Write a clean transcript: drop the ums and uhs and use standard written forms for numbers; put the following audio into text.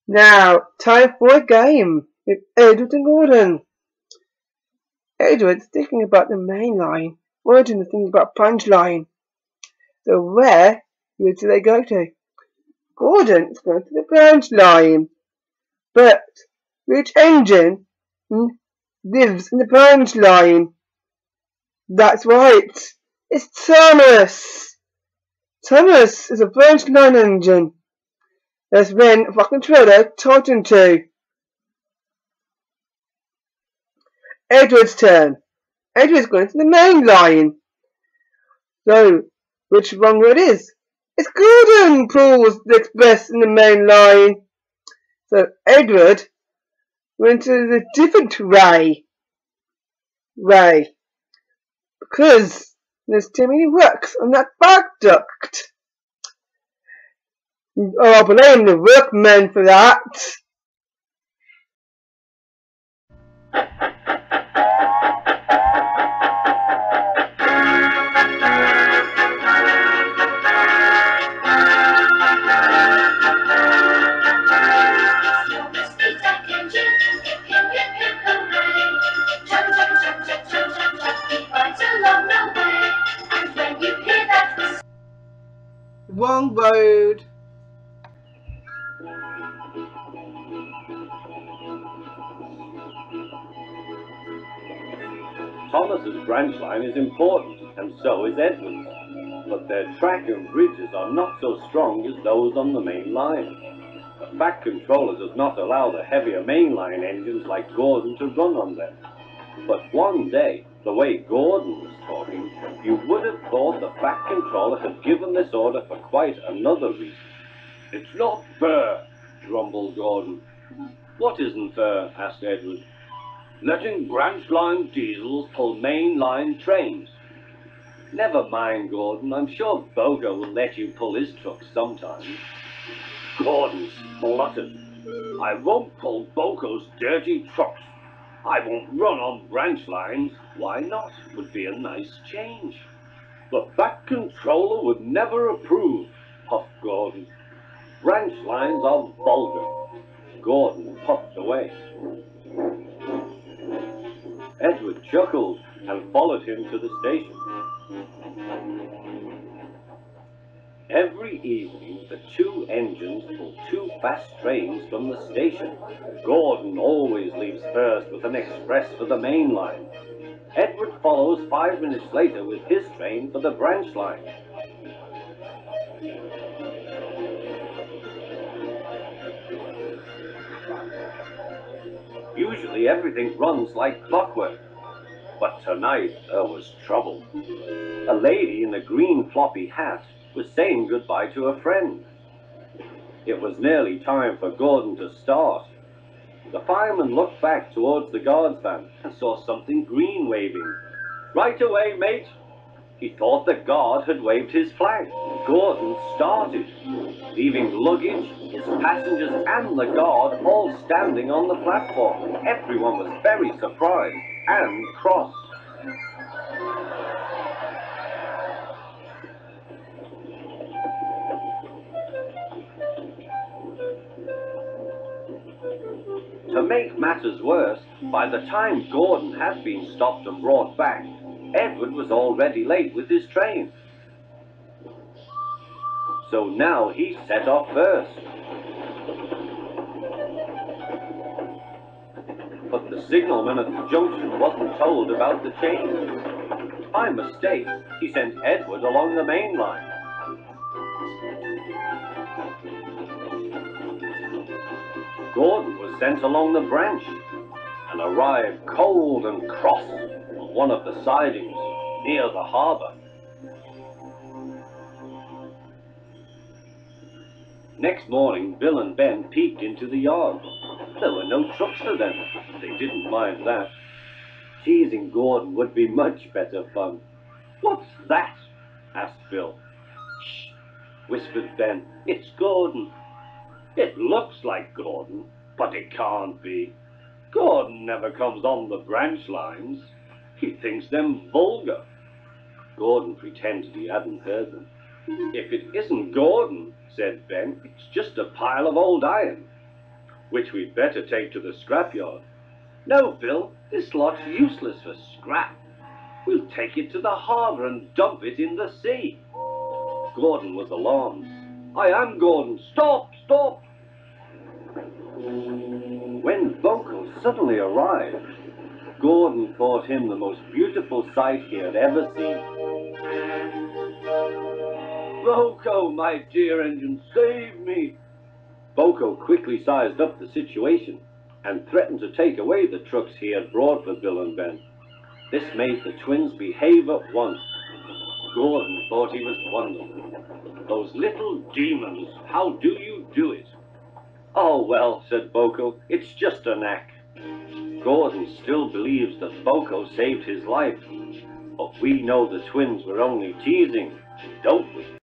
Now, time for a game with Edward and Gordon. Edward's thinking about the main line. Gordon is thinking about punchline. So where do they go to? Gordon is going to the punchline. But which engine lives in the punchline? That's right. It's Thomas. Thomas is a punchline engine. That's when a controller taught him to. Edward's turn. Edward's going to the main line. So, which one it is? It's Gordon pulls the express in the main line. So Edward went to the different way. Because there's too many works on that viaduct. Oh, I blame the workmen for that. Wrong road. Thomas's branch line is important, and so is Edward's. But their track and bridges are not so strong as those on the main line. The Fat Controller does not allow the heavier mainline engines like Gordon to run on them. But one day, the way Gordon was talking, you would have thought the Fat Controller had given this order for quite another reason. "It's not fair," grumbled Gordon. "What isn't fair?" asked Edward. "Letting branch line diesels pull main line trains." "Never mind, Gordon. I'm sure Bogo will let you pull his truck sometime." Gordon spluttered. "I won't pull Bogo's dirty trucks. I won't run on branch lines." "Why not? Would be a nice change." "The Fat Controller would never approve," puffed Gordon. "Branch lines are vulgar." Gordon puffed away. Edward chuckled and followed him to the station. Every evening, the two engines pull two fast trains from the station. Gordon always leaves first with an express for the main line. Edward follows 5 minutes later with his train for the branch line. Usually everything runs like clockwork, but tonight there was trouble. A lady in a green floppy hat was saying goodbye to a friend. It was nearly time for Gordon to start. The fireman looked back towards the guard's van and saw something green waving. "Right away, mate." He thought the guard had waved his flag. Gordon started, leaving luggage, his passengers and the guard all standing on the platform. Everyone was very surprised and cross. To make matters worse, by the time Gordon had been stopped and brought back, Edward was already late with his train. So now he set off first. But the signalman at the junction wasn't told about the change. By mistake, he sent Edward along the main line. Gordon was sent along the branch and arrived cold and cross on one of the sidings near the harbour. Next morning, Bill and Ben peeked into the yard. There were no trucks for them. They didn't mind that. Teasing Gordon would be much better fun. "What's that?" asked Bill. "Shh," whispered Ben. "It's Gordon." "It looks like Gordon, but it can't be. Gordon never comes on the branch lines. He thinks them vulgar." Gordon pretended he hadn't heard them. "If it isn't Gordon," said Ben, "it's just a pile of old iron." which we'd better take to the scrapyard. No, Bill, this lot's useless for scrap. We'll take it to the harbour and dump it in the sea. Gordon was alarmed. I am Gordon. Stop, stop! When Boko suddenly arrived, Gordon thought him the most beautiful sight he had ever seen. Boko, my dear engine, save me! Boko quickly sized up the situation and threatened to take away the trucks he had brought for Bill and Ben. This made the twins behave at once. Gordon thought he was wonderful. Those little demons, how do you do it? Oh well, said Boko, it's just a knack. Gordon still believes that Boko saved his life, but we know the twins were only teasing, don't we?